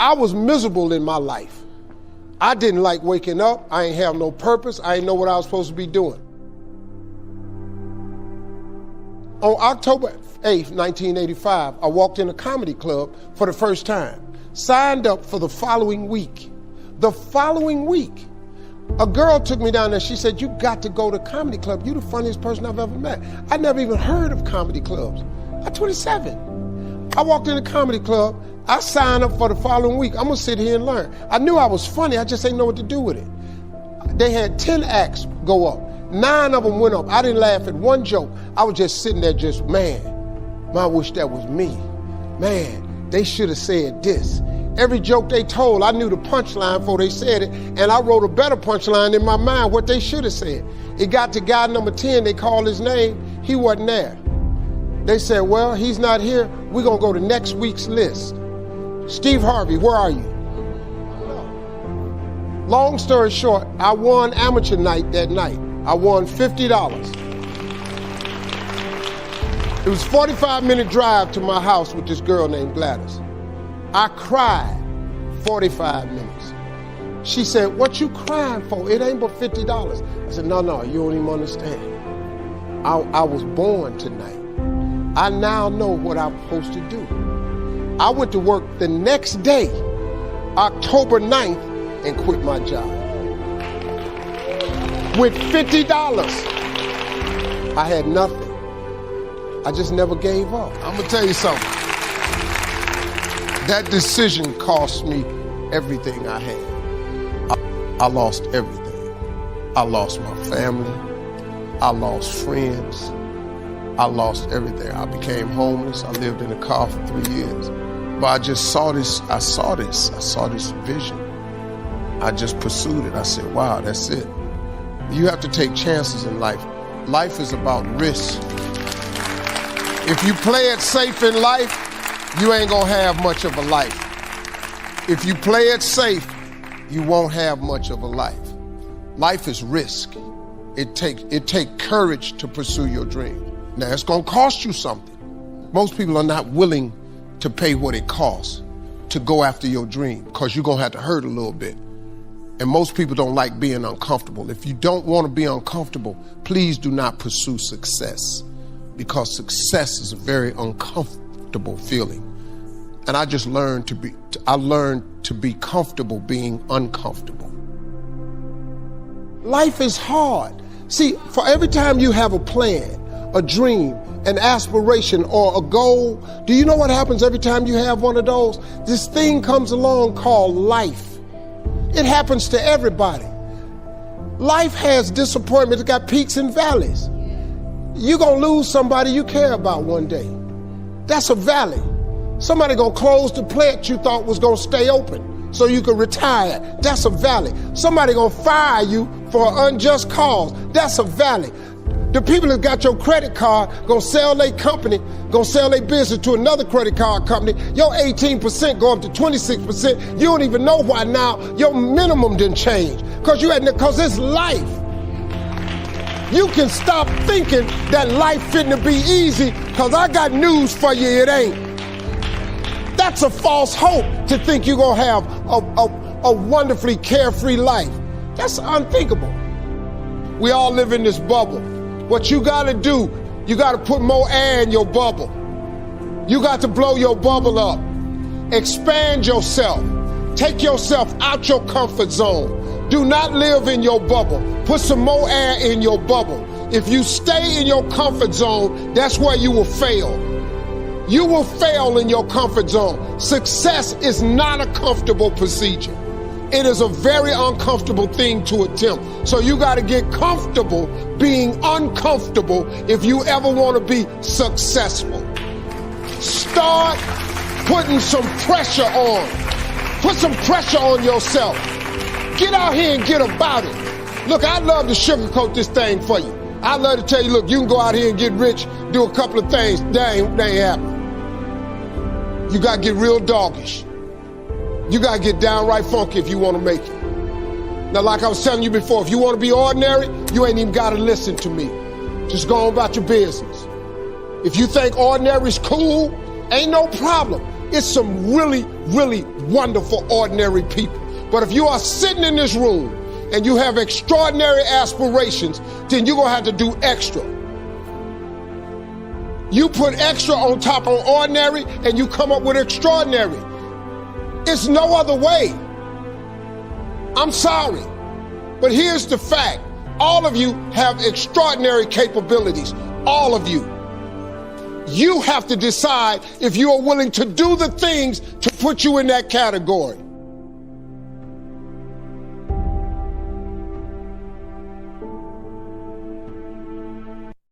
I was miserable in my life. I didn't like waking up. I ain't have no purpose. I ain't know what I was supposed to be doing. On October 8th, 1985, I walked in a comedy club for the first time. Signed up for the following week. The following week, a girl took me down there. She said, you got to go to comedy club. You the funniest person I've ever met. I never even heard of comedy clubs. I'm 27. I walked in a comedy club. I signed up for the following week. I'm gonna sit here and learn. I knew I was funny. I just didn't know what to do with it. They had 10 acts go up. 9 of them went up. I didn't laugh at one joke. I was just sitting there just, man, I wish that was me. Man, they should have said this. Every joke they told, I knew the punchline before they said it, and I wrote a better punchline in my mind, what they should have said. It got to guy number 10, they called his name, he wasn't there. They said, well, he's not here, we're gonna go to next week's list. Steve Harvey, where are you? Long story short, I won amateur night that night. I won $50. It was a 45-minute drive to my house with this girl named Gladys. I cried 45 minutes. She said, what you crying for? It ain't but $50. I said, no, you don't even understand. I was born tonight. I now know what I'm supposed to do. I went to work the next day, October 9th, and quit my job. With $50, I had nothing. I just never gave up. I'm gonna tell you something. That decision cost me everything I had. I lost everything. I lost my family. I lost friends. I lost everything. I became homeless. I lived in a car for 3 years. But I just saw this, I saw this vision. I just pursued it. I said, wow, that's it. You have to take chances in life. Life is about risk. If you play it safe in life, you ain't gonna have much of a life. If you play it safe, you won't have much of a life. Life is risk. It takes courage to pursue your dream. Now, it's gonna cost you something. Most people are not willing to pay what it costs to go after your dream, because you're gonna have to hurt a little bit. And most people don't like being uncomfortable. If you don't wanna be uncomfortable, please do not pursue success, because success is a very uncomfortable feeling. And I just learned to be comfortable being uncomfortable. Life is hard. See, for every time you have a plan, a dream, an aspiration, or a goal, do you know what happens every time you have one of those? This thing comes along called life. It happens to everybody. Life has disappointment. It's got peaks and valleys. You're gonna lose somebody you care about one day. That's a valley. Somebody gonna close the plant you thought was gonna stay open so you could retire. That's a valley. Somebody gonna fire you for an unjust cause. That's a valley. The people that got your credit card gonna sell their company, gonna sell their business to another credit card company. Your 18% go up to 26%. You don't even know why now your minimum didn't change. Cause it's life. You can stop thinking that life fitting be easy, cause I got news for you, it ain't. That's a false hope to think you're gonna have a wonderfully carefree life. That's unthinkable. We all live in this bubble. What you gotta do, you gotta put more air in your bubble. You got to blow your bubble up. Expand yourself. Take yourself out your comfort zone. Do not live in your bubble. Put some more air in your bubble. If you stay in your comfort zone, that's where you will fail. You will fail in your comfort zone. Success is not a comfortable procedure. It is a very uncomfortable thing to attempt. So you got to get comfortable being uncomfortable if you ever want to be successful. Start putting some pressure on. Put some pressure on yourself. Get out here and get about it. Look, I'd love to sugarcoat this thing for you. I'd love to tell you, look, you can go out here and get rich, do a couple of things. That ain't happening. You got to get real doggish. You got to get downright funky if you want to make it. Now, like I was telling you before, if you want to be ordinary, you ain't even got to listen to me. Just go on about your business. If you think ordinary's cool, ain't no problem. It's some really, really wonderful, ordinary people. But if you are sitting in this room and you have extraordinary aspirations, then you're going to have to do extra. You put extra on top of ordinary and you come up with extraordinary. It's no other way. I'm sorry, but here's the fact. All of you have extraordinary capabilities. All of you. You have to decide if you are willing to do the things to put you in that category.